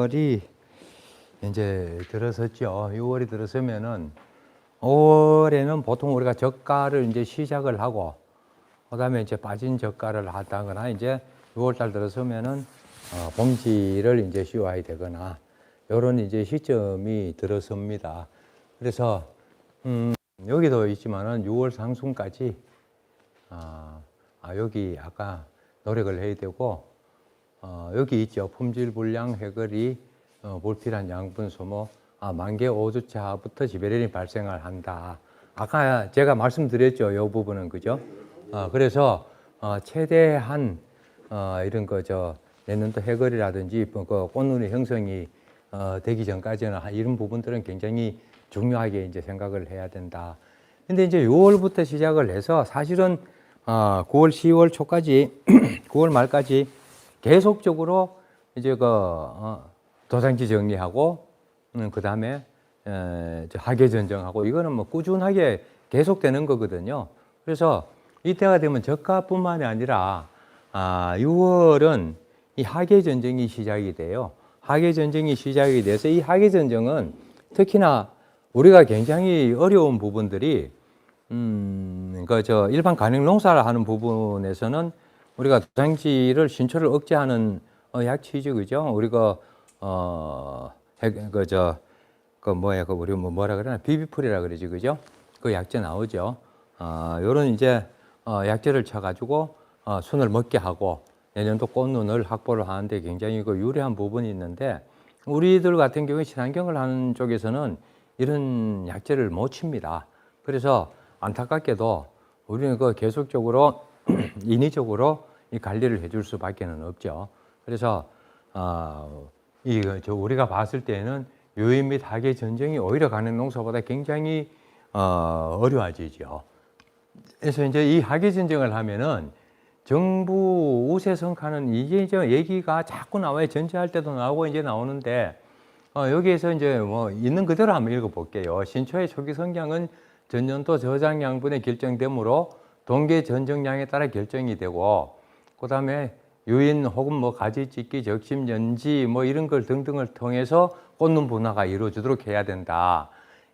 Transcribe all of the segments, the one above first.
6월이 이제 들어섰죠. 6월이 들어서면은 5월에는 보통 우리가 젓가를 이제 시작을 하고, 그다음에 이제 빠진 젓가를 하다거나 이제 6월 달 들어서면은 봉지를 이제 씌워야 되거나 이런 이제 시점이 들어섭니다. 그래서 여기도 있지만은 6월 상순까지 여기 아까 노력을 해야 되고, 여기 있죠. 품질 불량 해결이 불필요한 양분 소모, 만개 5주차부터 지배련이 발생을 한다. 아까 제가 말씀드렸죠. 이 부분은 그죠? 그래서 최대한 이런 내년도 해결이라든지 그 꽃눈이 형성이 되기 전까지는 이런 부분들은 굉장히 중요하게 이제 생각을 해야 된다. 근데 이제 6월부터 시작을 해서 사실은 9월, 10월 초까지 9월 말까지 계속적으로 이제 도장지 정리하고 그 다음에 하계 전정하고 이거는 뭐 꾸준하게 계속되는 거거든요. 그래서 이때가 되면 젓가뿐만이 아니라 6월은 이 하계 전정이 시작이 돼요. 하계 전정이 시작이 돼서 이 하계 전정은 특히나 우리가 굉장히 어려운 부분들이 일반 간역 농사를 하는 부분에서는 우리가 도장지를 신초를 억제하는 약치죠, 그죠? 우리가 우리 뭐라 그러나 비비풀이라 그러지, 그죠? 그 약재 나오죠. 요런 이제 약재를 쳐가지고 순을 먹게 하고 내년도 꽃눈을 확보를 하는데 굉장히 유리한 부분이 있는데, 우리들 같은 경우에 친환경을 하는 쪽에서는 이런 약재를 못 칩니다. 그래서 안타깝게도 우리는 계속적으로 인위적으로 이 관리를 해줄 수밖에는 없죠. 그래서 우리가 봤을 때는 유인 및 하계 전정이 오히려 간역 농사보다 굉장히 어려워지죠. 그래서 이제 이 하계 전정을 하면은 정부 우세성과는 이게 이제 얘기가 자꾸 나와요. 전체할 때도 나오고 이제 나오는데, 여기에서 이제 뭐 있는 그대로 한번 읽어볼게요. 신초의 초기 성장은 전년도 저장 양분에 결정되므로 동계 전정량에 따라 결정이 되고, 그 다음에 유인 혹은 뭐 가지 찢기, 적심, 연지 뭐 이런 걸 등등을 통해서 꽃눈 분화가 이루어지도록 해야 된다.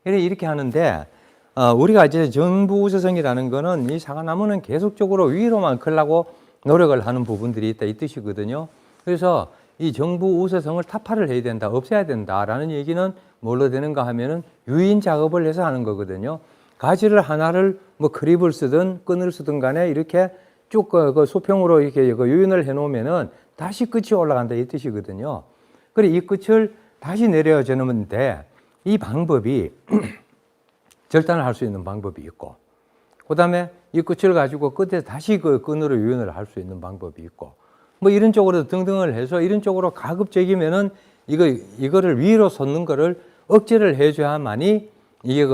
이렇게 하는데, 우리가 이제 정부 우세성이라는 거는 이 사과나무는 계속적으로 위로만 크려고 노력을 하는 부분들이 있다, 이 뜻이거든요. 그래서 이 정부 우세성을 타파를 해야 된다, 없애야 된다라는 얘기는 뭘로 되는가 하면은 유인 작업을 해서 하는 거거든요. 가지를 하나를 뭐 크립을 쓰든 끈을 쓰든 간에 이렇게 쭉 수평으로 이렇게 유인을 해 놓으면은 다시 끝이 올라간다, 이 뜻이거든요. 그래, 이 끝을 다시 내려주면 돼. 이 방법이 절단을 할 수 있는 방법이 있고, 그 다음에 이 끝을 가지고 끝에 다시 그 끈으로 유인을 할 수 있는 방법이 있고, 뭐 이런 쪽으로 등등을 해서 이런 쪽으로 가급적이면은 이거를 위로 솟는 거를 억제를 해줘야만이 이게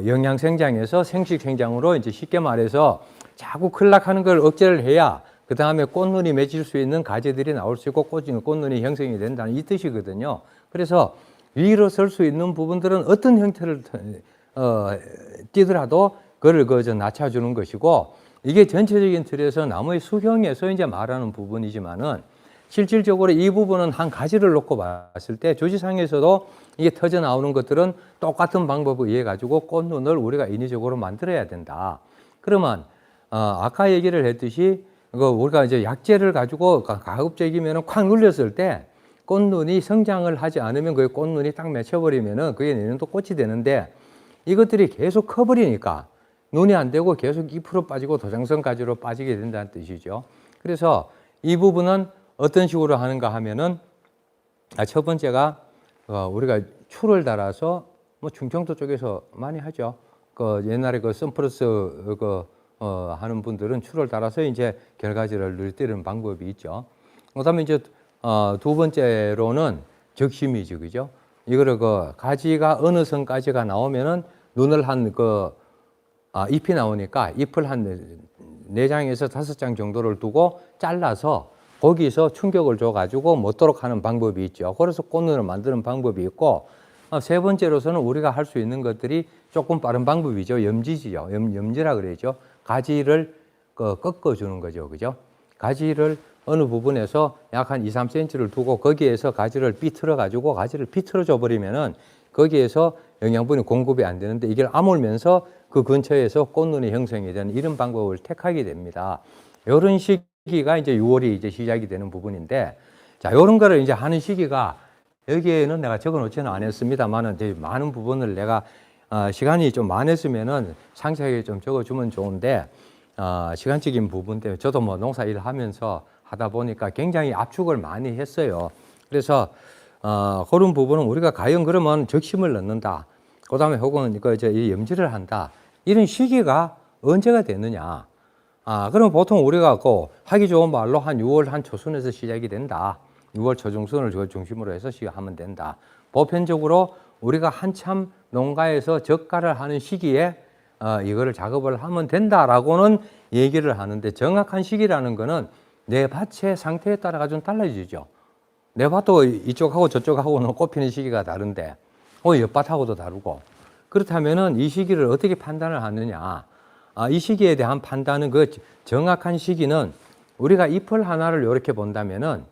영양 생장에서 생식 생장으로 이제 쉽게 말해서 자꾸 클락하는 걸 억제를 해야 그 다음에 꽃눈이 맺힐 수 있는 가지들이 나올 수 있고 꽃눈이 형성이 된다는 이 뜻이거든요. 그래서 위로 설 수 있는 부분들은 어떤 형태를 띄더라도 그걸 낮춰주는 것이고, 이게 전체적인 틀에서 나무의 수형에서 이제 말하는 부분이지만은 실질적으로 이 부분은 한 가지를 놓고 봤을 때 조지상에서도 이게 터져 나오는 것들은 똑같은 방법에 의해 가지고 꽃눈을 우리가 인위적으로 만들어야 된다. 그러면 아까 얘기를 했듯이 우리가 이제 약재를 가지고 가급적이면 콱 눌렸을 때 꽃눈이 성장을 하지 않으면 그 꽃눈이 딱 맺혀버리면은 그게 내년도 꽃이 되는데, 이것들이 계속 커버리니까 눈이 안 되고 계속 잎으로 빠지고 도장성 가지로 빠지게 된다는 뜻이죠. 그래서 이 부분은 어떤 식으로 하는가 하면은 첫 번째가 우리가 추를 달아서 뭐 충청도 쪽에서 많이 하죠. 옛날에 선플러스 하는 분들은 추를 달아서 이제 결가지를 늘뜨리는 방법이 있죠. 그다음에 이제 두 번째로는 적심이죠, 그죠? 이거를 가지가 어느 선까지가 나오면은 눈을 잎이 나오니까 잎을 한 4장에서 5장 정도를 두고 잘라서 거기서 충격을 줘가지고 먹도록 하는 방법이 있죠. 그래서 꽃눈을 만드는 방법이 있고, 세 번째로서는 우리가 할 수 있는 것들이 조금 빠른 방법이죠. 염지지요. 염지라 그러죠. 가지를 꺾어주는 거죠, 그죠? 가지를 어느 부분에서 약 한 2, 3cm를 두고 거기에서 가지를 비틀어 가지고 가지를 비틀어 줘 버리면은 거기에서 영양분이 공급이 안 되는데 이걸 아물면서 그 근처에서 꽃눈이 형성이 되는 이런 방법을 택하게 됩니다. 이런 시기가 이제 6월이 이제 시작이 되는 부분인데, 자, 이런 거를 이제 하는 시기가 여기에는 내가 적어 놓지는 않았습니다만은 이제 많은 부분을 내가 시간이 좀 많았으면은 상세하게 좀 적어주면 좋은데, 시간적인 부분 때문에 저도 뭐 농사 일을 하면서 하다 보니까 굉장히 압축을 많이 했어요. 그래서 그런 부분은 우리가 과연 그러면 적심을 넣는다, 그 다음에 혹은 이 염지를 한다, 이런 시기가 언제가 되느냐. 그럼 보통 우리가 하기 좋은 말로 한 6월 한 초순에서 시작이 된다. 6월 초중순을 중심으로 해서 시작하면 된다. 보편적으로 우리가 한참 농가에서 적가를 하는 시기에 이거를 작업을 하면 된다라고는 얘기를 하는데, 정확한 시기라는 거는 내 밭의 상태에 따라가 좀 달라지죠. 내 밭도 이쪽하고 저쪽하고는 꽃피는 시기가 다른데, 옆밭하고도 다르고. 그렇다면은 이 시기를 어떻게 판단을 하느냐. 이 시기에 대한 판단은, 그 정확한 시기는 우리가 잎을 하나를 이렇게 본다면은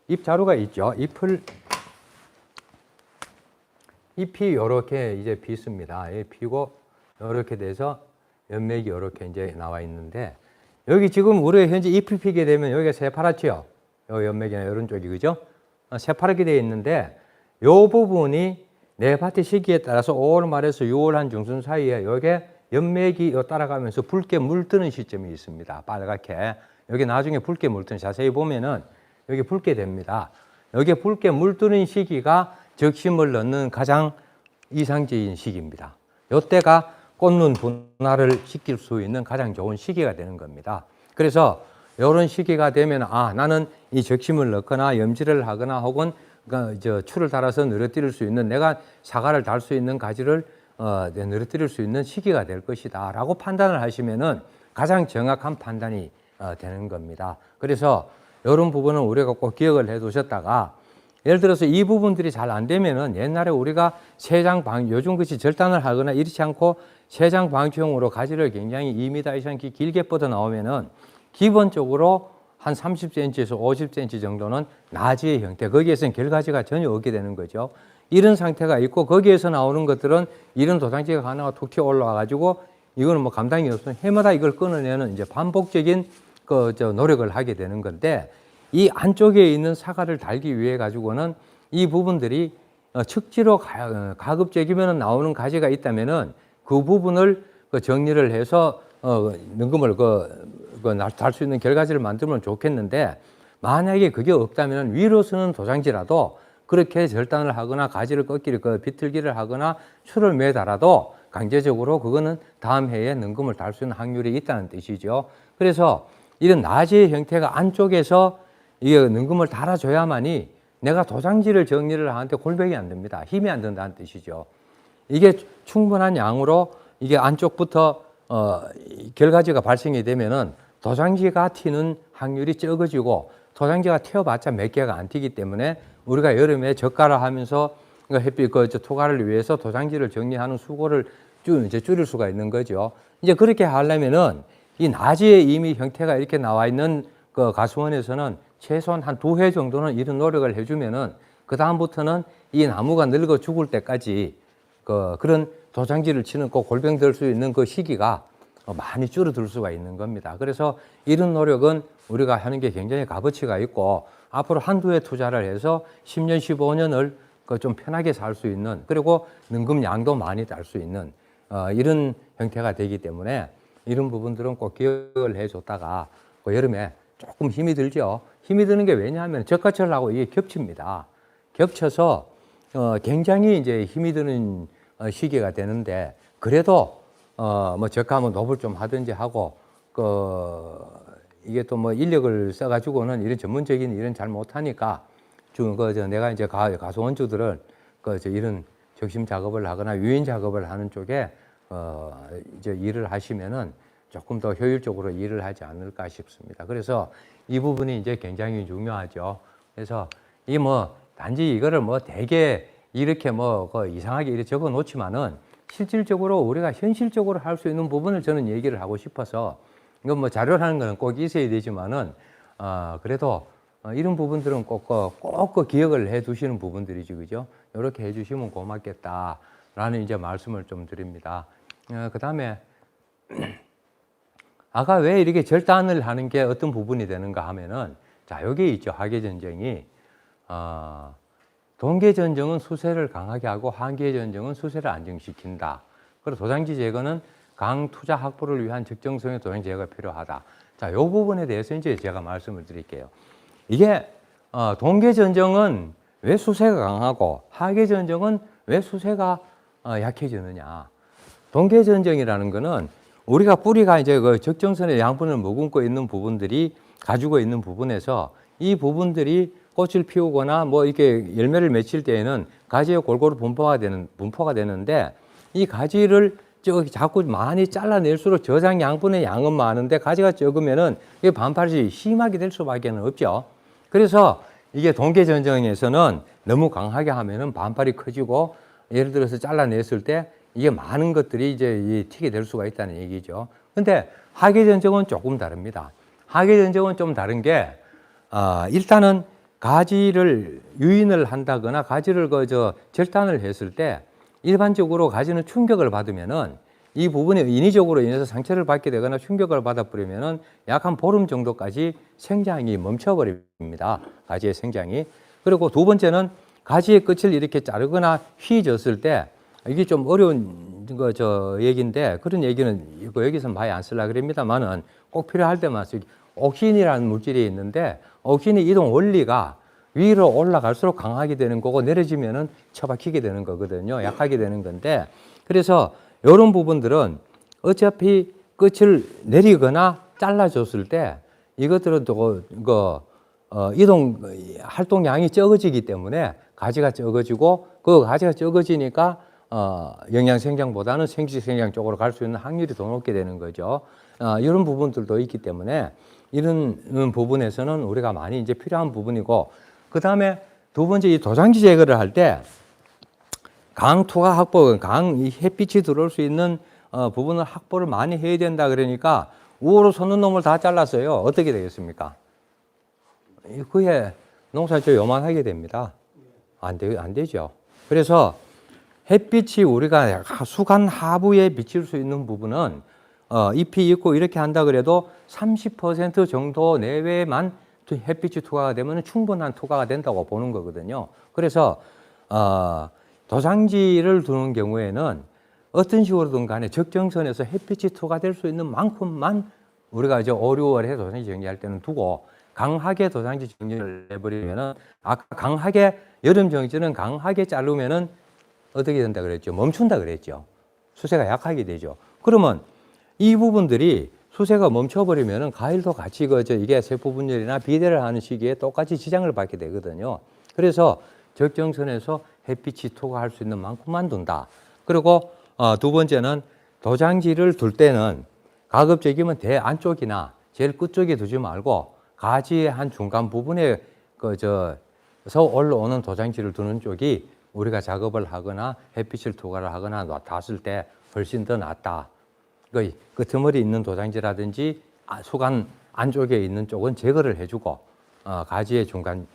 잎 자루가 있죠. 잎이 이렇게 이제 비습니다. 비고 이렇게 돼서 연맥이 이렇게 이제 나와 있는데, 여기 지금 우리가 현재 잎을 피게 되면 여기가 새파랗죠. 요 연맥이나 이런 쪽이, 그죠? 새파랗게 되어 있는데, 요 부분이 내 밭의 시기에 따라서 5월 말에서 6월 한 중순 사이에 요게 연맥이 따라가면서 붉게 물드는 시점이 있습니다. 빨갛게. 여기 나중에 붉게 물드는, 자세히 보면은 여기 붉게 됩니다. 여기 붉게 물드는 시기가 적심을 넣는 가장 이상적인 시기입니다. 이때가 꽃눈 분할을 시킬 수 있는 가장 좋은 시기가 되는 겁니다. 그래서 이런 시기가 되면 나는 이 적심을 넣거나 염지를 하거나 혹은 추를 달아서 늘어뜨릴 수 있는, 내가 사과를 달 수 있는 가지를 늘어뜨릴 수 있는 시기가 될 것이다 라고 판단을 하시면은 가장 정확한 판단이 되는 겁니다. 그래서 이런 부분은 우리가 꼭 기억을 해 두셨다가, 예를 들어서 이 부분들이 잘 안 되면은 옛날에 우리가 요즘 같이 절단을 하거나 이렇지 않고 세장 방치형으로 가지를 굉장히 2m 이상 길게 뻗어 나오면은 기본적으로 한 30cm에서 50cm 정도는 나지의 형태, 거기에서는 결가지가 전혀 없게 되는 거죠. 이런 상태가 있고, 거기에서 나오는 것들은 이런 도장지가 하나가 툭 튀어 올라와 가지고 이거는 뭐 감당이 없으면 해마다 이걸 끊어내는 이제 반복적인 노력을 하게 되는 건데, 이 안쪽에 있는 사과를 달기 위해 가지고는 이 부분들이 측지로 가급적이면 나오는 가지가 있다면은 그 부분을 정리를 해서 능금을 달 수 있는 결가지를 만들면 좋겠는데, 만약에 그게 없다면 위로 서는 도장지라도 그렇게 절단을 하거나 가지를 비틀기를 하거나 추를 매달아도 강제적으로 그거는 다음 해에 능금을 달 수 있는 확률이 있다는 뜻이죠. 그래서 이런 나지의 형태가 안쪽에서 이게 능금을 달아줘야만이 내가 도장지를 정리를 하는데 골병이 안 됩니다. 힘이 안 든다는 뜻이죠. 이게 충분한 양으로 이게 안쪽부터 결가지가 발생이 되면은 도장지가 튀는 확률이 적어지고, 도장지가 튀어봤자 몇 개가 안 튀기 때문에 우리가 여름에 젓가락 하면서 햇빛 토가를 위해서 도장지를 정리하는 수고를 줄일 수가 있는 거죠. 이제 그렇게 하려면은 이 나지의 이미 형태가 이렇게 나와 있는 가수원에서는 최소한 한 2회 정도는 이런 노력을 해주면은 그 다음부터는 이 나무가 늙어 죽을 때까지 그런 도장지를 치는 골병 들 수 있는 그 시기가 많이 줄어들 수가 있는 겁니다. 그래서 이런 노력은 우리가 하는 게 굉장히 값어치가 있고, 앞으로 한두 해 투자를 해서 10년, 15년을 좀 편하게 살 수 있는, 그리고 능금 양도 많이 달 수 있는 이런 형태가 되기 때문에 이런 부분들은 꼭 기억을 해줬다가 여름에 조금 힘이 들죠. 힘이 드는 게 왜냐하면 적가철하고 이게 겹칩니다. 겹쳐서 굉장히 이제 힘이 드는 시기가 되는데, 그래도 뭐 적하면 노블 좀 하든지 하고 이게 또 뭐 인력을 써가지고는 이런 전문적인 일은 잘 못하니까 내가 이제 가수원주들은 이런 적심 작업을 하거나 유인 작업을 하는 쪽에 이제 일을 하시면은 조금 더 효율적으로 일을 하지 않을까 싶습니다. 그래서 이 부분이 이제 굉장히 중요하죠. 그래서 이 단지 이거를 되게 이렇게 이상하게 이렇게 적어 놓지만은 실질적으로 우리가 현실적으로 할 수 있는 부분을 저는 얘기를 하고 싶어서, 이건 자료라는 거는 꼭 있어야 되지만은 그래도 이런 부분들은 꼭 기억을 해 두시는 부분들이지, 그죠? 이렇게 해 주시면 고맙겠다라는 이제 말씀을 좀 드립니다. 그 다음에 아까 왜 이렇게 절단을 하는 게 어떤 부분이 되는가 하면은, 자, 여기 있죠. 하계전쟁이. 동계전쟁은 수세를 강하게 하고 한계전쟁은 수세를 안정시킨다. 그리고 도장지 제거는 강투자 확보를 위한 적정성의 도장지 제거가 필요하다. 자, 이 부분에 대해서 이제 제가 말씀을 드릴게요. 이게 동계전쟁은 왜 수세가 강하고 하계전쟁은 왜 수세가 약해지느냐. 동계전쟁이라는 거는 우리가 뿌리가 이제 그 적정선의 양분을 머금고 있는 부분들이 가지고 있는 부분에서 이 부분들이 꽃을 피우거나 뭐 이렇게 열매를 맺힐 때에는 가지에 골고루 분포가 되는데 이 가지를 자꾸 많이 잘라낼수록 저장 양분의 양은 많은데 가지가 적으면은 이게 반발이 심하게 될 수밖에 없죠. 그래서 이게 동계전쟁에서는 너무 강하게 하면은 반발이 커지고 예를 들어서 잘라냈을 때 이게 많은 것들이 이제 튀게 될 수가 있다는 얘기죠. 근데 하계전쟁은 조금 다릅니다. 하계전쟁은 좀 다른 게, 일단은 가지를 유인을 한다거나 가지를 절단을 했을 때 일반적으로 가지는 충격을 받으면은 이 부분에 인위적으로 인해서 상처를 받게 되거나 충격을 받아버리면은 약 한 보름 정도까지 생장이 멈춰버립니다. 가지의 생장이. 그리고 두 번째는 가지의 끝을 이렇게 자르거나 휘졌을 때 이게 좀 어려운 얘기인데 그런 얘기는 여기서 많이 안 쓰려고 그럽니다만은 꼭 필요할 때만 쓰기. 옥신이라는 물질이 있는데 옥신의 이동 원리가 위로 올라갈수록 강하게 되는 거고 내려지면은 처박히게 되는 거거든요. 약하게 되는 건데 그래서 이런 부분들은 어차피 끝을 내리거나 잘라줬을 때 이것들은 이동 활동량이 적어지기 때문에 가지가 적어지고 그 가지가 적어지니까 영양 생장보다는 생식 생장 쪽으로 갈 수 있는 확률이 더 높게 되는 거죠. 이런 부분들도 있기 때문에 이런 부분에서는 우리가 많이 이제 필요한 부분이고 그 다음에 두 번째 이 도장지 제거를 할 때 강투가 확보, 햇빛이 들어올 수 있는 부분을 확보를 많이 해야 된다 그러니까 우호로 솟는 놈을 다 잘랐어요. 어떻게 되겠습니까? 그게 농사를 요만하게 됩니다. 안 되죠. 그래서 햇빛이 우리가 수간 하부에 비칠 수 있는 부분은 잎이 있고 이렇게 한다 그래도 30% 정도 내외만 햇빛이 투과가 되면 충분한 투과가 된다고 보는 거거든요. 그래서 도장지를 두는 경우에는 어떤 식으로든 간에 적정선에서 햇빛이 투과될 수 있는 만큼만 우리가 이제 5, 6월에 도장지 정리할 때는 두고 강하게 도장지 정리를 해버리면은 아까 강하게 여름 정지는 강하게 자르면은 어떻게 된다 그랬죠? 멈춘다 그랬죠. 수세가 약하게 되죠. 그러면 이 부분들이 수세가 멈춰버리면은 가을도 같이 이게 세포 분열이나 비대를 하는 시기에 똑같이 지장을 받게 되거든요. 그래서 적정선에서 햇빛이 투과할 수 있는 만큼만 둔다. 그리고 두 번째는 도장지를 둘 때는 가급적이면 대 안쪽이나 제일 끝쪽에 두지 말고 가지의 한 중간 부분에 서 올라오는 도장지를 두는 쪽이 우리가 작업을 하거나 햇빛을 투과를 하거나 놨을 때 훨씬 더 낫다. 그 틈머리 있는 도장지라든지 수간 안쪽에 있는 쪽은 제거를 해주고 가지의 중간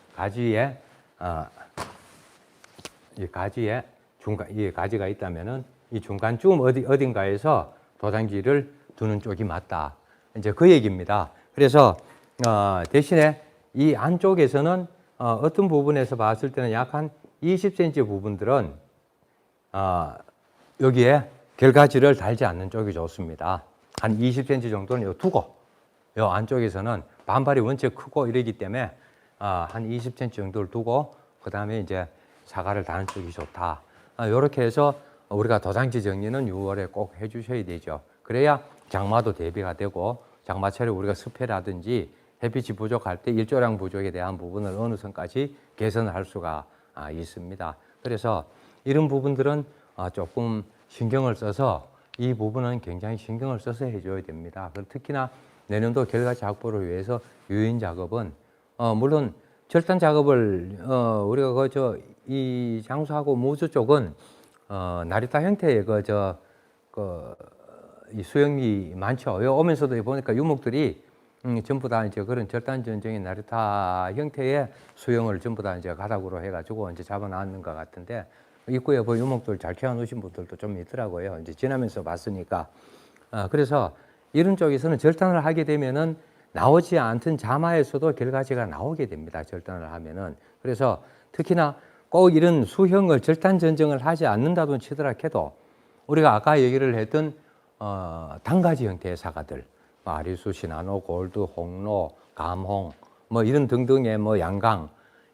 이 가지가 있다면은 이 중간쯤 어딘가에서 도장지를 두는 쪽이 맞다. 이제 그 얘기입니다. 그래서 대신에 이 안쪽에서는 어떤 부분에서 봤을 때는 약 한 20cm 부분들은 여기에 결가지를 달지 않는 쪽이 좋습니다. 한 20cm 정도는 두고 이 안쪽에서는 반발이 원체 크고 이러기 때문에 한 20cm 정도를 두고 그 다음에 이제 사과를 다는 쪽이 좋다. 이렇게 해서 우리가 도장지 정리는 6월에 꼭 해주셔야 되죠. 그래야 장마도 대비가 되고 장마철에 우리가 습해라든지 햇빛이 부족할 때 일조량 부족에 대한 부분을 어느 선까지 개선할 수가 있습니다. 그래서 이런 부분들은 조금 신경을 써서 이 부분은 굉장히 신경을 써서 해줘야 됩니다. 특히나 내년도 결과지 확보를 위해서 유인 작업은 물론 절단 작업을 우리가 이 장수하고 무주 쪽은 나리타 형태의 이 수영이 많죠. 여기 오면서도 보니까 유목들이 전부 다 이제 그런 절단 전쟁의 나르타 형태의 수영을 전부 다 이제 가닥으로 해가지고 이제 잡아놨는 것 같은데, 입구에 뭐 유목들 잘 키워놓으신 분들도 좀 있더라고요. 이제 지나면서 봤으니까. 그래서 이런 쪽에서는 절단을 하게 되면은 나오지 않던 자마에서도 결과지가 나오게 됩니다. 절단을 하면은. 그래서 특히나 꼭 이런 수형을 절단 전쟁을 하지 않는다고 치더라 해도 우리가 아까 얘기를 했던 단가지 형태의 사과들, 아리수, 시나노, 골드, 홍로, 감홍, 뭐 이런 등등의 뭐 양강,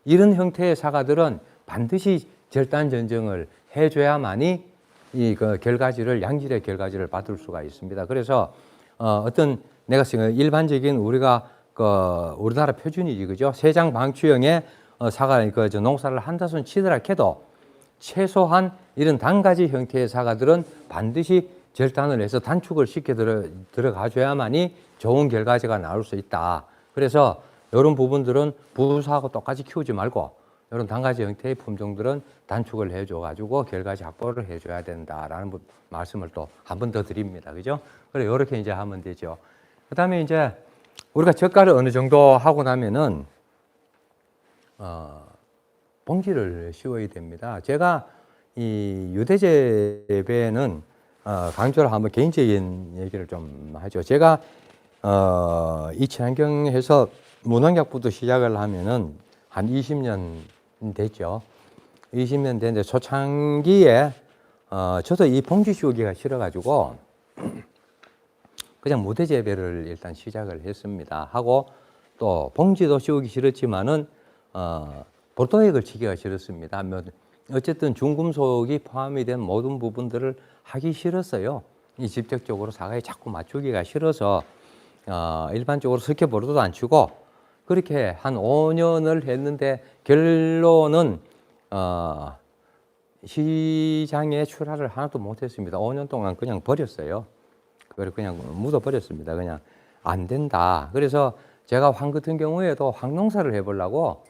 이런 형태의 사과들은 반드시 절단 전쟁을 해줘야만이 이 그 결과지를, 양질의 결과지를 받을 수가 있습니다. 그래서 어떤 내가 지금 일반적인 우리가 우리나라 표준이지, 그죠? 세장 방추형의 사과 농사를 한다손 치더라 해도 최소한 이런 단가지 형태의 사과들은 반드시 절단을 해서 단축을 시켜 들어가줘야만이 좋은 결과지가 나올 수 있다. 그래서 이런 부분들은 부수하고 똑같이 키우지 말고 이런 단가지 형태의 품종들은 단축을 해줘가지고 결과지 확보를 해줘야 된다라는 말씀을 또 한 번 더 드립니다. 그죠? 그래, 이렇게 이제 하면 되죠. 그 다음에 이제 우리가 젓갈을 어느 정도 하고 나면은, 봉지를 씌워야 됩니다. 제가 이 유대재배는 강조를 한번 개인적인 얘기를 좀 하죠. 제가 이 친환경에서 무농약부터 시작을 하면은 한 20년 됐죠. 20년 됐는데 초창기에 저도 이 봉지 씌우기가 싫어가지고 그냥 무대 재배를 일단 시작을 했습니다. 하고 또 봉지도 씌우기 싫었지만은 볼도액을 치기가 싫었습니다. 어쨌든 중금속이 포함이 된 모든 부분들을 하기 싫었어요. 이 직접적으로 사과에 자꾸 맞추기가 싫어서 일반적으로 스케보르도 안 치고 그렇게 한 5년을 했는데 결론은 시장에 출하를 하나도 못했습니다. 5년 동안 그냥 버렸어요. 그냥 묻어버렸습니다. 그냥 안 된다. 그래서 제가 황 같은 경우에도 황농사를 해보려고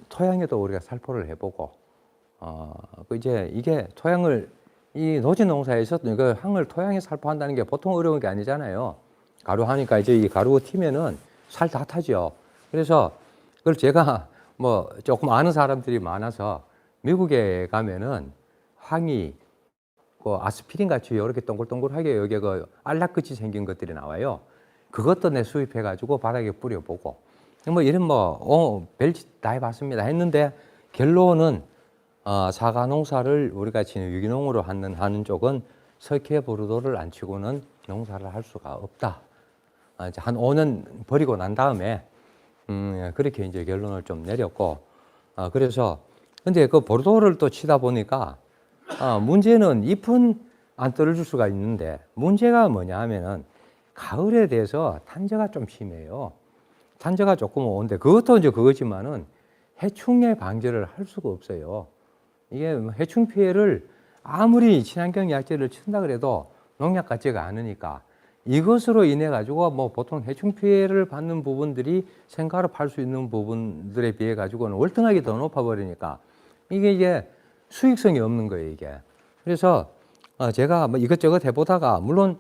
토양에도 우리가 살포를 해보고 이제 이게 토양을 이 노지농사에서 그 황을 토양에 살포한다는 게 보통 어려운 게 아니잖아요. 가루 하니까 이제 이 가루 튀면은 살 다 타죠. 그래서 그걸 제가 뭐 조금 아는 사람들이 많아서 미국에 가면은 황이 아스피린 같이 이렇게 동글동글하게 여기 알락같이 생긴 것들이 나와요. 그것도 내 수입해가지고 바닥에 뿌려보고 뭐 이런 별짓 다 해봤습니다. 했는데 결론은 사과 농사를 우리가 지금 유기농으로 하는 쪽은 석회보르도를 안 치고는 농사를 할 수가 없다. 이제 한 5년 버리고 난 다음에 그렇게 이제 결론을 좀 내렸고 그래서 근데 그 보르도를 또 치다 보니까 문제는 잎은 안 떨어질 수가 있는데 문제가 뭐냐 하면은 가을에 대해서 탄저가 좀 심해요. 탄저가 조금 오는데 그것도 이제 그거지만은 해충의 방제를 할 수가 없어요. 이게 해충 피해를 아무리 친환경 약제를 친다 그래도 농약 같지가 않으니까 이것으로 인해 가지고 뭐 보통 해충 피해를 받는 부분들이 생가로 팔 수 있는 부분들에 비해 가지고는 월등하게 더 높아 버리니까 이게 이제 수익성이 없는 거예요, 이게. 그래서 제가 뭐 이것저것 해보다가 물론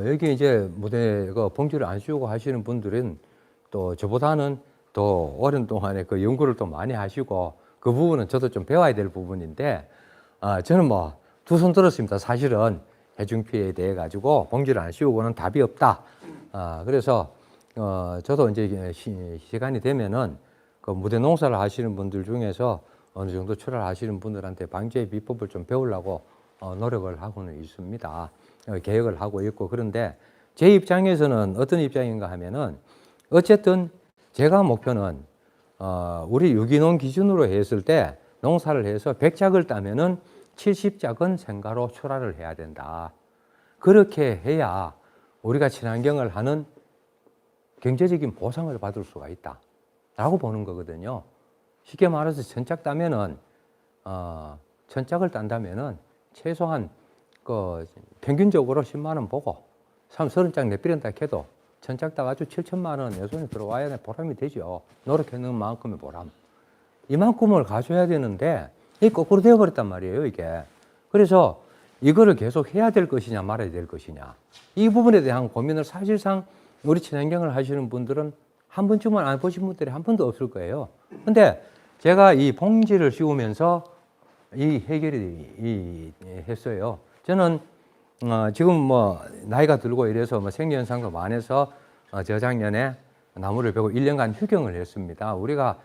여기 이제 무대 봉지를 안 씌우고 하시는 분들은 또 저보다는 더 오랜 동안에 그 연구를 또 많이 하시고 그 부분은 저도 좀 배워야 될 부분인데 저는 뭐 두 손 들었습니다. 사실은 해충 피해에 대해 가지고 봉지를 안 씌우고는 답이 없다. 그래서 저도 이제 시간이 되면은 그 무대 농사를 하시는 분들 중에서 어느 정도 출하하시는 분들한테 방제 비법을 좀 배우려고 노력을 하고는 있습니다. 계획을 하고 있고 그런데 제 입장에서는 어떤 입장인가 하면은 어쨌든 제가 목표는 우리 유기농 기준으로 했을 때 농사를 해서 100작을 따면은 70작은 생가로 출하를 해야 된다. 그렇게 해야 우리가 친환경을 하는 경제적인 보상을 받을 수가 있다. 라고 보는 거거든요. 쉽게 말해서 1000짝 따면은 1000짝을 딴다면은 최소한 평균적으로 10만 원 보고 30짝 내비른다 해도 1000짝 따가지고 7천만 원 내 손에 들어와야 보람이 되죠. 노력했는 만큼의 보람. 이만큼을 가져야 되는데 이게 거꾸로 되어버렸단 말이에요, 이게. 그래서 이거를 계속 해야 될 것이냐 말아야 될 것이냐, 이 부분에 대한 고민을 사실상 우리 친환경을 하시는 분들은 한 번쯤은 안 보신 분들이 한 번도 없을 거예요. 근데 제가 이 봉지를 씌우면서 이 해결이 했어요. 저는 지금 뭐 나이가 들고 이래서 뭐 생리현상도 많아서 저작년에 나무를 베고 1년간 휴경을 했습니다. 우리가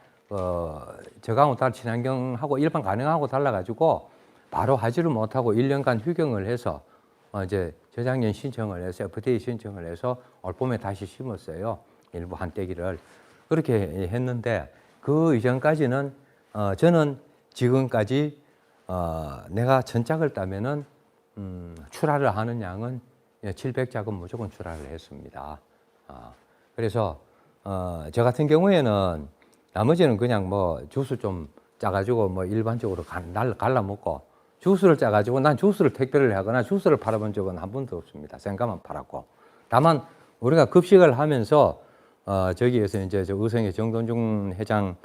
저강하고 달 친환경하고 일반 가능하고 달라가지고 바로 하지를 못하고 1년간 휴경을 해서 이제 저작년 신청을 해서 FTA 신청을 해서 올 봄에 다시 심었어요. 일부 한떼기를. 그렇게 했는데 그 이전까지는 저는 지금까지 내가 전작을 따면은 출하를 하는 양은 700작은 무조건 출하를 했습니다. 그래서 저 같은 경우에는 나머지는 그냥 뭐 주스 좀 짜가지고 뭐 일반적으로 갈라 먹고, 주스를 짜가지고 난 주스를 택배를 하거나 주스를 팔아본 적은 한 번도 없습니다. 생가만 팔았고. 다만 우리가 급식을 하면서 저기에서 이제 저 의성의 정돈중 회장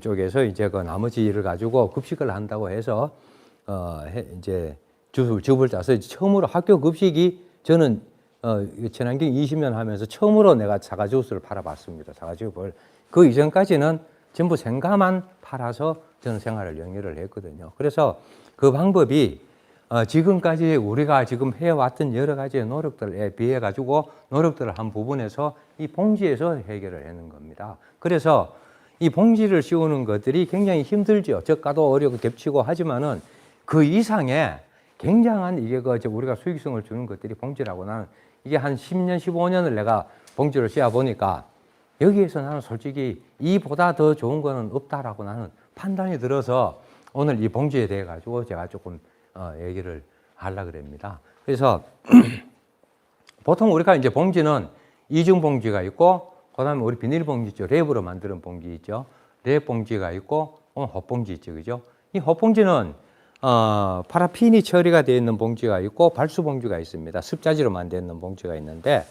쪽에서 이제 그 나머지 일을 가지고 급식을 한다고 해서 이제 즙을 짜서 처음으로 학교 급식이 저는 친환경 20년 하면서 처음으로 내가 사과 주스를 팔아봤습니다. 사과즙을. 그 이전까지는 전부 생가만 팔아서 저는 생활을 영위를 했거든요. 그래서 그 방법이 지금까지 우리가 지금 해왔던 여러 가지의 노력들에 비해 가지고 노력들을 한 부분에서 이 봉지에서 해결을 하는 겁니다. 그래서 이 봉지를 씌우는 것들이 굉장히 힘들죠. 저가도 어렵고 겹치고 하지만은 그 이상의 굉장한 이게 우리가 수익성을 주는 것들이 봉지라고, 나는 이게 한 10년, 15년을 내가 봉지를 씌워 보니까 여기에서 나는 솔직히 이보다 더 좋은 거는 없다라고 나는 판단이 들어서 오늘 이 봉지에 대해 가지고 제가 조금 얘기를 하려고 그럽니다. 그래서 보통 우리가 이제 봉지는 이중 봉지가 있고, 그 다음에 우리 비닐봉지 있죠. 랩으로 만드는 봉지 있죠. 랩 봉지가 있고, 헛봉지 있죠. 그죠? 이 헛봉지는 파라핀이 처리가 되어 있는 봉지가 있고, 발수 봉지가 있습니다. 습자지로 만드는 봉지가 있는데,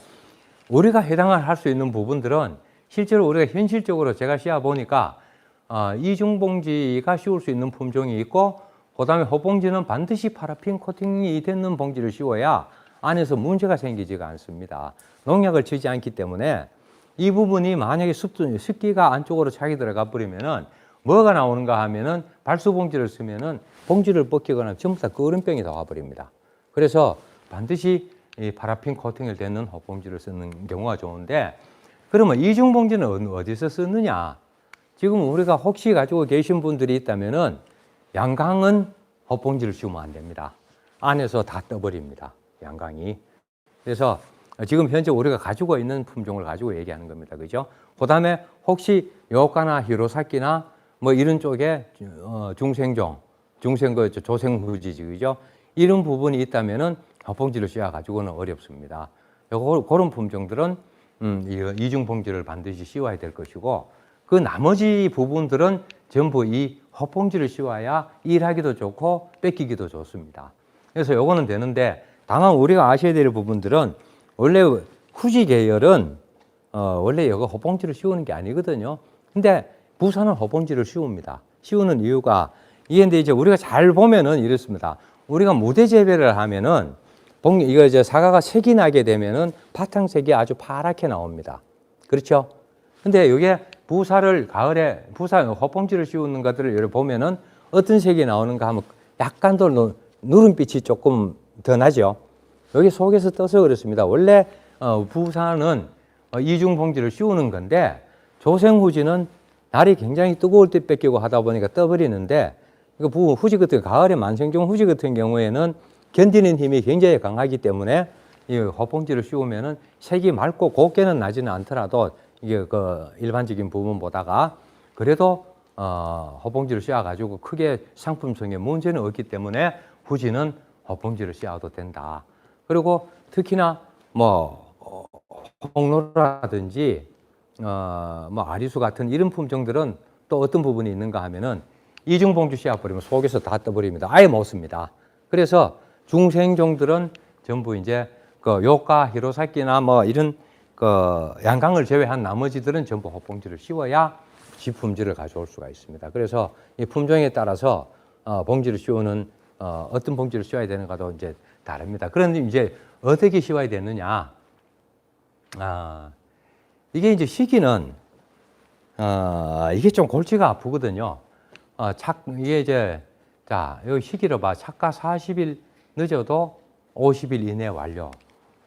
우리가 해당을 할 수 있는 부분들은 실제로 우리가 현실적으로 제가 씌워 보니까 이중 봉지가 씌울 수 있는 품종이 있고, 그 다음에 헛봉지는 반드시 파라핀 코팅이 되는 봉지를 씌워야 안에서 문제가 생기지가 않습니다. 농약을 치지 않기 때문에 이 부분이 만약에 습기가 안쪽으로 차게 들어가 버리면은 뭐가 나오는가 하면은 발수 봉지를 쓰면은 봉지를 벗기거나 전부 다 끓음병이 다 와버립니다. 그래서 반드시 이 파라핀 코팅을 되는 헛봉지를 쓰는 경우가 좋은데, 그러면 이중 봉지는 어디서 쓰느냐? 지금 우리가 혹시 가지고 계신 분들이 있다면은 양강은 헛봉지를 씌우면 안 됩니다. 안에서 다 떠버립니다. 양강이. 그래서 지금 현재 우리가 가지고 있는 품종을 가지고 얘기하는 겁니다. 그죠? 그 다음에 혹시 요오카나 히로사키나 뭐 이런 쪽에 조생후지지, 그죠? 이런 부분이 있다면은 헛봉지를 씌워 가지고는 어렵습니다. 그런 품종들은 이중 봉지를 반드시 씌워야 될 것이고, 그 나머지 부분들은 전부 이 헛봉지를 씌워야 일하기도 좋고 뺏기기도 좋습니다. 그래서 요거는 되는데, 다만 우리가 아셔야 될 부분들은 원래 후지 계열은 원래 이거 헛봉지를 씌우는 게 아니거든요. 근데 부산은 헛봉지를 씌웁니다. 씌우는 이유가 이게 이제 우리가 잘 보면은 이렇습니다. 우리가 무대 재배를 하면은 이거 이제 사과가 색이 나게 되면은 바탕색이 아주 파랗게 나옵니다. 그렇죠? 근데 이게 부사를 가을에 헛봉지를 씌우는 것들을 이렇게 보면은 어떤 색이 나오는가 하면 약간 더 누른빛이 조금 더 나죠. 여기 속에서 떠서 그렇습니다. 원래 부사는 이중 봉지를 씌우는 건데, 조생후지는 날이 굉장히 뜨거울 때 뺏기고 하다 보니까 떠버리는데, 이거 후지 같은 가을에 만생종 후지 같은 경우에는 견디는 힘이 굉장히 강하기 때문에 이 헛봉지를 씌우면은 색이 맑고 곱게는 나지는 않더라도 이게 그 일반적인 부분보다가 그래도 헛봉지를 씌워 가지고 크게 상품성에 문제는 없기 때문에 후지는 헛봉지를 씌워도 된다. 그리고 특히나 뭐 홍로라든지 뭐 아리수 같은 이런 품종들은 또 어떤 부분이 있는가 하면은 이중 봉지 씌워 버리면 속에서 다 떠버립니다. 아예 못 씁니다. 그래서 중생종들은 전부 이제 그 요카 히로사키나 뭐 이런 그 양강을 제외한 나머지들은 전부 헛봉지를 씌워야 지품질을 가져올 수가 있습니다. 그래서 이 품종에 따라서 봉지를 씌우는 어떤 봉지를 씌워야 되는가도 이제 다릅니다. 그런데 이제 어떻게 씌워야 되느냐? 이게 이제 시기는 이게 좀 골치가 아프거든요. 이게 이제 자, 여기 시기로 봐. 착가 40일 늦어도 50일 이내 완료.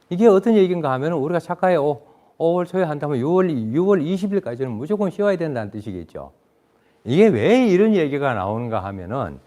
이게 어떤 얘기인가 하면 우리가 착가에 5월 초에 한다면 6월 20일까지는 무조건 씌워야 된다는 뜻이겠죠. 이게 왜 이런 얘기가 나오는가 하면은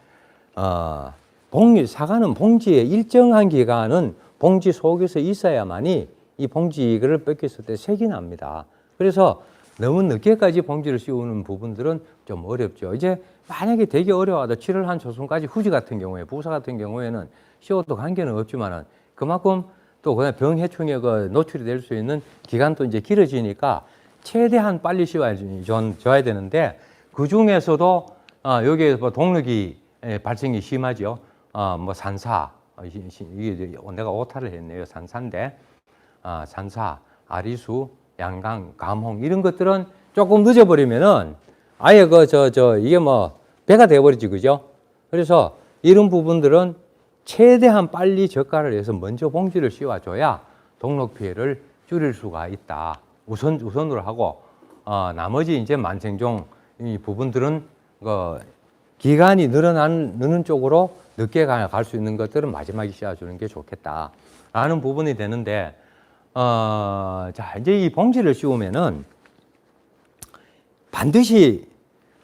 사과는 봉지에 일정한 기간은 봉지 속에서 있어야만이 이 봉지를 뺏겼을 때 색이 납니다. 그래서 너무 늦게까지 봉지를 씌우는 부분들은 좀 어렵죠. 이제 만약에 되게 어려워도 7월 한 초순까지 후지 같은 경우에, 부사 같은 경우에는 씌워도 관계는 없지만은 그만큼 또 그냥 병해충에 노출이 될 수 있는 기간도 이제 길어지니까 최대한 빨리 씌워줘야 되는데 그 중에서도 여기에 뭐 동력이 발생이 심하죠. 뭐 산사, 이게 내가 오타를 했네요. 산사인데 산사, 아리수, 양강, 감홍 이런 것들은 조금 늦어버리면은 아예 이게 뭐 배가 돼버리지, 그죠? 그래서 이런 부분들은 최대한 빨리 저가를 해서 먼저 봉지를 씌워줘야 동록 피해를 줄일 수가 있다. 우선으로 하고 나머지 이제 만생종 이 부분들은 기간이 느는 쪽으로 늦게 갈 수 있는 것들은 마지막에 씌워주는 게 좋겠다라는 부분이 되는데 자 이제 이 봉지를 씌우면은 반드시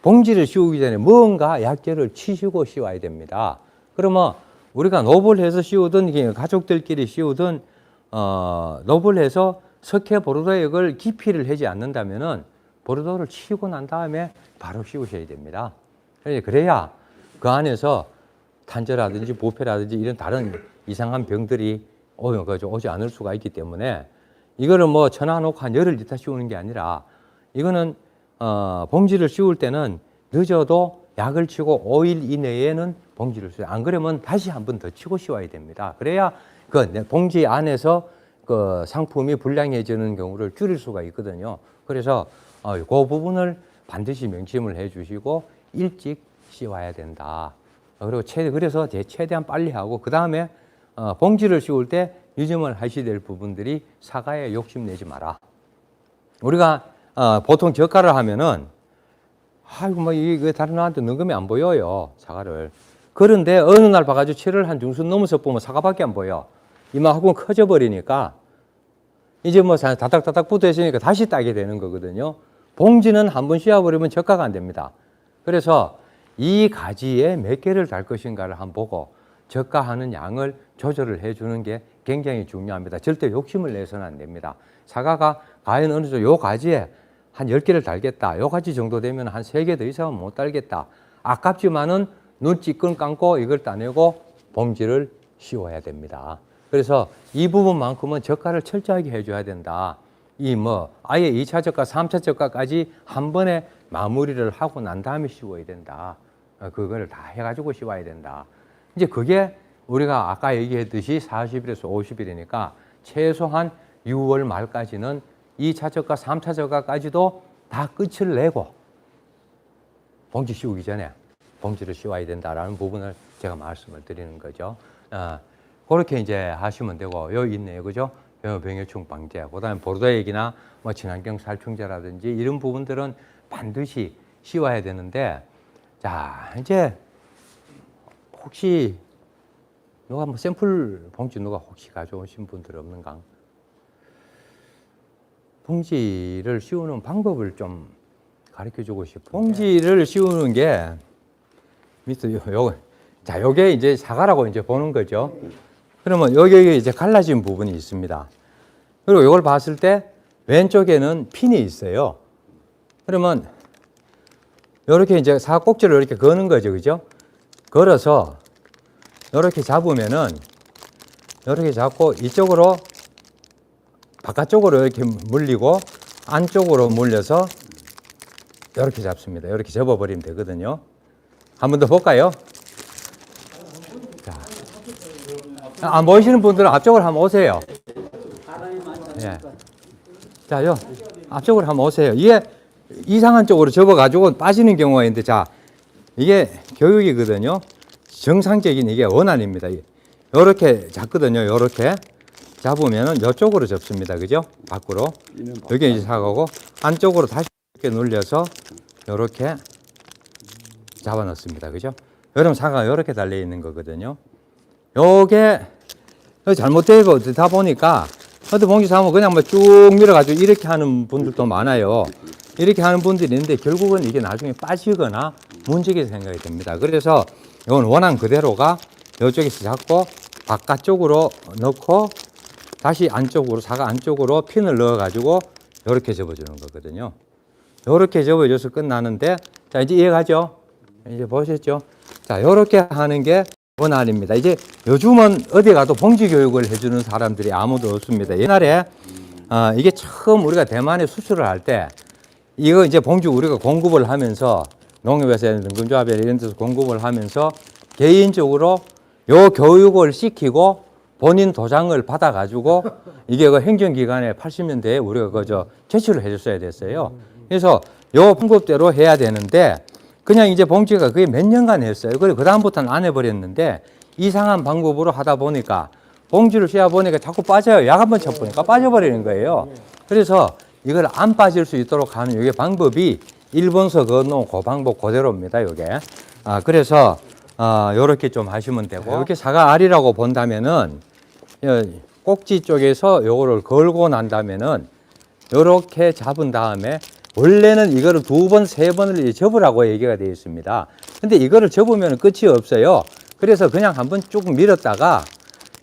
봉지를 씌우기 전에 뭔가 약재를 치시고 씌워야 됩니다. 그러면 우리가 노블해서 씌우든 가족들끼리 씌우든 노블해서 석회 보르도액을 기피를 하지 않는다면은 보르도를 치고 난 다음에 바로 씌우셔야 됩니다. 그래야 그 안에서 탄저라든지 부패라든지 이런 다른 이상한 병들이 오지 않을 수가 있기 때문에 이거를 뭐 천안옥 한 열흘 있다 씌우는 게 아니라 이거는 봉지를 씌울 때는 늦어도 약을 치고 5일 이내에는 봉지를 씌워요. 안 그러면 다시 한 번 더 치고 씌워야 됩니다. 그래야 그 봉지 안에서 그 상품이 불량해지는 경우를 줄일 수가 있거든요. 그래서 그 부분을 반드시 명심을 해 주시고 일찍 씌워야 된다. 그리고 그래서 최대한 빨리 하고 그 다음에 봉지를 씌울 때 유념을 하셔야 될 부분들이 사과에 욕심내지 마라. 우리가 보통 저가를 하면은 아이고 뭐 이게 다른 사람한테 능금이 안 보여요, 사과를. 그런데 어느 날 봐가지고 7월 한 중순 넘어서 보면 사과밖에 안 보여. 이마하고는 커져 버리니까 이제 뭐 다닥다닥 붙어 있으니까 다시 따게 되는 거거든요. 봉지는 한 번 씌워버리면 저가가 안 됩니다. 그래서 이 가지에 몇 개를 달 것인가를 한번 보고 저가하는 양을 조절을 해주는 게 굉장히 중요합니다. 절대 욕심을 내서는 안 됩니다. 사과가 과연 어느 정도 요 가지에 한 10개를 달겠다. 요 가지 정도 되면 한 3개 더 이상은 못 달겠다. 아깝지만은 눈 찌끈 감고 이걸 따내고 봉지를 씌워야 됩니다. 그래서 이 부분만큼은 저가를 철저하게 해줘야 된다. 아예 2차 저가, 3차 저가까지 한 번에 마무리를 하고 난 다음에 씌워야 된다. 그걸 다 해가지고 씌워야 된다. 이제 그게 우리가 아까 얘기했듯이 40일에서 50일이니까 최소한 6월 말까지는 2차 저가, 3차 저가까지도 다 끝을 내고 봉지 씌우기 전에 봉지를 씌워야 된다라는 부분을 제가 말씀을 드리는 거죠. 그렇게 이제 하시면 되고, 여기 있네요. 그죠? 병해충 방제, 그 다음에 보르도액이나 뭐 친환경 살충제라든지 이런 부분들은 반드시 씌워야 되는데, 자, 이제 혹시 누가 뭐 샘플 봉지 누가 혹시 가져오신 분들 없는가? 봉지를 씌우는 방법을 좀 가르쳐 주고 싶어요. 봉지를 씌우는 게 밑에 요게 이제 사과라고 이제 보는 거죠. 그러면 여기 이제 갈라진 부분이 있습니다. 그리고 이걸 봤을 때 왼쪽에는 핀이 있어요. 그러면 이렇게 이제 사과 꼭지를 이렇게 거는 거죠, 그죠? 걸어서 이렇게 잡으면은 이렇게 잡고 이쪽으로 바깥쪽으로 이렇게 물리고 안쪽으로 물려서 이렇게 잡습니다. 이렇게 접어버리면 되거든요. 한 번 더 볼까요? 자, 안 보이시는 분들은 앞쪽으로 한번 오세요. 예. 자, 앞쪽으로 한번 오세요. 이게 이상한 쪽으로 접어가지고 빠지는 경우가 있는데, 자, 이게 교육이거든요. 정상적인 이게 원안입니다. 요렇게 잡거든요. 요렇게 잡으면은 이쪽으로 접습니다. 그죠? 밖으로. 여기 이제 사과고 안쪽으로 다시 이렇게 눌려서 요렇게 잡아 넣습니다. 그죠? 여러분 사과가 요렇게 달려 있는 거거든요. 요게 잘못되다 보니까 어떤 봉지 사면 그냥 뭐 쭉 밀어가지고 이렇게 하는 분들도 많아요. 이렇게 하는 분들이 있는데 결국은 이게 나중에 빠지거나 문제게 생각이 됩니다. 그래서 이건 원한 그대로가 이쪽에서 잡고 바깥쪽으로 넣고 다시 안쪽으로, 사과 안쪽으로 핀을 넣어가지고 이렇게 접어주는 거거든요. 이렇게 접어줘서 끝나는데, 자, 이제 이해가죠? 이제 보셨죠? 자, 이렇게 하는 게 원안입니다. 이제 요즘은 어디 가도 봉지 교육을 해주는 사람들이 아무도 없습니다. 옛날에 이게 처음 우리가 대만에 수출을 할 때 이거 이제 봉지 우리가 공급을 하면서 농협에서 능금조합에 이런 데서 공급을 하면서 개인적으로 요 교육을 시키고 본인 도장을 받아가지고 이게 그 행정기관에 80년대에 우리가 그저 제출을 해줬어야 됐어요. 그래서 요 방법대로 해야 되는데 그냥 이제 봉지가 그게 몇 년간 했어요. 그리고 그다음부터는 안 해버렸는데 이상한 방법으로 하다 보니까 봉지를 씌워 보니까 자꾸 빠져요. 약 한번 쳐보니까 빠져버리는 거예요. 그래서 이걸 안 빠질 수 있도록 하는 이게 방법이 일본서 그어놓은 그 방법 그대로입니다. 요게. 그래서 요렇게 좀 하시면 되고 이렇게 사과 알이라고 본다면은 꼭지 쪽에서 요거를 걸고 난 다음에는 요렇게 잡은 다음에 원래는 이거를 2번, 3번을 접으라고 얘기가 되어 있습니다. 근데 이거를 접으면 끝이 없어요. 그래서 그냥 한번 쭉 밀었다가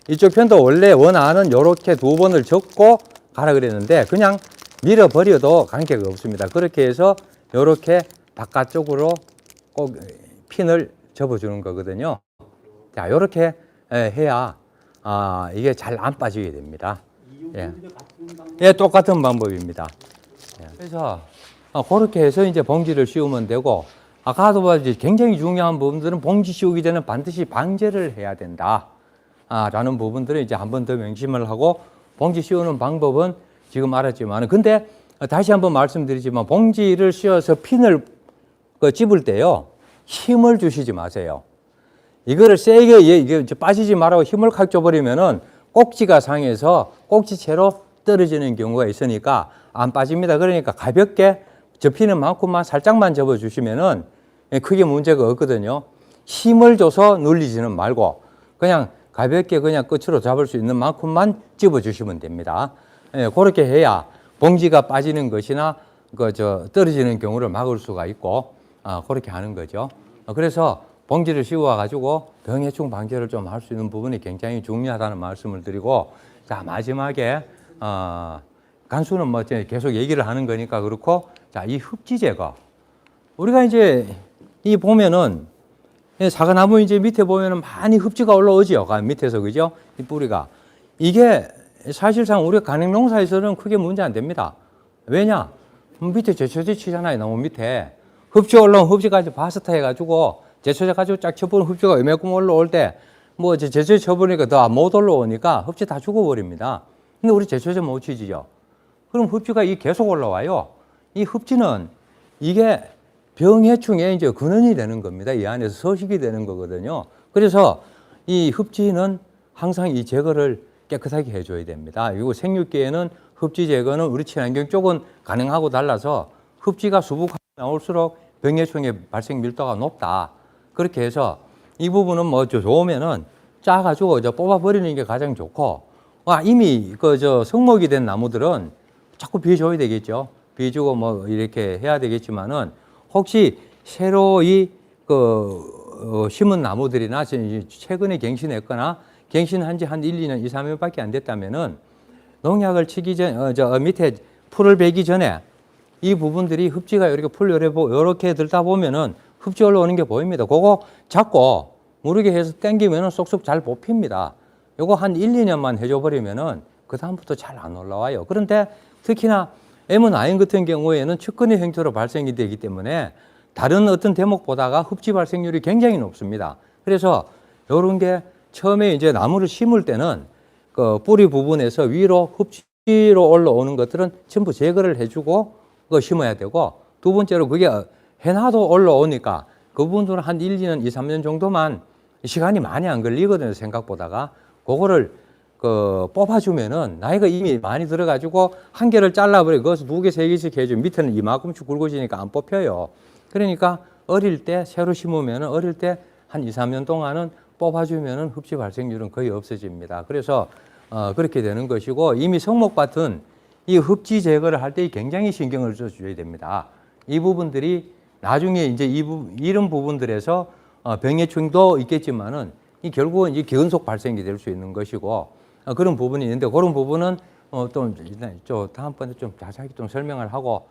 이쪽 편도 원래 원안은 요렇게 2번을 접고 가라 그랬는데 그냥 밀어버려도 관계가 없습니다. 그렇게 해서 요렇게 바깥쪽으로 꼭 핀을 접어주는 거거든요. 자, 요렇게 해야 이게 잘 안 빠지게 됩니다. 예, 똑같은 방법입니다. 그래서 그렇게 해서 이제 봉지를 씌우면 되고 아까도 봤지 굉장히 중요한 부분들은 봉지 씌우기 전에 반드시 방제를 해야 된다. 라는 부분들을 이제 한 번 더 명심을 하고 봉지 씌우는 방법은 지금 알았지만 근데 다시 한번 말씀드리지만 봉지를 씌워서 핀을 집을 때요 힘을 주시지 마세요. 이거를 세게 이게 빠지지 말라고 힘을 칵 줘버리면은 꼭지가 상해서 꼭지채로 떨어지는 경우가 있으니까 안 빠집니다. 그러니까 가볍게 접히는 만큼만 살짝만 접어주시면은 크게 문제가 없거든요. 힘을 줘서 눌리지는 말고 그냥 가볍게 그냥 끝으로 잡을 수 있는 만큼만 집어주시면 됩니다. 그렇게 해야 봉지가 빠지는 것이나 떨어지는 경우를 막을 수가 있고 그렇게 하는 거죠. 그래서 봉지를 씌워가지고 병해충 방제를 좀 할 수 있는 부분이 굉장히 중요하다는 말씀을 드리고 자 마지막에 간수는 뭐 계속 얘기를 하는 거니까 그렇고 자 이 흡지 제거 우리가 이제 이 보면은 사과나무 이제 밑에 보면은 많이 흡지가 올라오죠. 밑에서 그죠? 이 뿌리가 이게 사실상 우리 간행농사에서는 크게 문제 안 됩니다. 왜냐? 밑에 제초제 치잖아요. 나무 밑에 흡지 올라온 흡지까지 바스타 해가지고 제초제 가지고 쫙 쳐보는 흡지가 얼마큼 올라올 때 뭐 제초제 쳐보니까 더 못 올라오니까 흡지 다 죽어버립니다. 근데 우리 제초제 못 치지죠. 그럼 흡지가 계속 올라와요. 이 흡지는 이게 병해충의 이제 근원이 되는 겁니다. 이 안에서 서식이 되는 거거든요. 그래서 이 흡지는 항상 이 제거를 깨끗하게 해줘야 됩니다. 그리고 생육계에는 흡지 제거는 우리 친환경 쪽은 가능하고 달라서 흡지가 수북하게 나올수록 병해충의 발생 밀도가 높다. 그렇게 해서 이 부분은 뭐 좋으면은 짜가지고 뽑아버리는 게 가장 좋고 이미 성목이 된 나무들은 자꾸 비워줘야 되겠죠. 비워주고 뭐 이렇게 해야 되겠지만은 혹시 새로이 심은 나무들이나 최근에 갱신했거나 갱신한 지 한 1, 2년, 2, 3년밖에 안 됐다면은 농약을 치기 전, 밑에 풀을 베기 전에 이 부분들이 흡지가 이렇게 풀 이렇게 들다 보면은 흡지 올라오는 게 보입니다. 그거 잡고 무르게 해서 당기면은 쏙쏙 잘 뽑힙니다. 요거 한 1, 2년만 해줘 버리면은 그다음부터 잘 안 올라와요. 그런데 특히나 M9 같은 경우에는 측근의 형태로 발생이 되기 때문에 다른 어떤 대목보다가 흡지 발생률이 굉장히 높습니다. 그래서 요런 게 처음에 이제 나무를 심을 때는 그 뿌리 부분에서 위로 흡지로 올라오는 것들은 전부 제거를 해주고 그거 심어야 되고 두 번째로 그게 해놔도 올라오니까 그 부분들은 한 1, 2년, 2, 3년 정도만 시간이 많이 안 걸리거든요, 생각보다가. 그거를 뽑아주면은 나이가 이미 많이 들어가지고 한 개를 잘라버리고 거기서 두 개, 세 개씩 해주면 밑에는 이만큼씩 굵어지니까 안 뽑혀요. 그러니까 어릴 때 새로 심으면은 어릴 때 한 2, 3년 동안은 뽑아주면은 흡지 발생률은 거의 없어집니다. 그래서 그렇게 되는 것이고 이미 성목밭은 이 흡지 제거를 할 때 굉장히 신경을 써줘야 됩니다. 이 부분들이 나중에 이제 이런 부분들에서 병해충도 있겠지만은 이 결국은 이제 기근속 발생이 될 수 있는 것이고 그런 부분이 있는데 그런 부분은 또 다음번에 좀 자세하게 좀 설명을 하고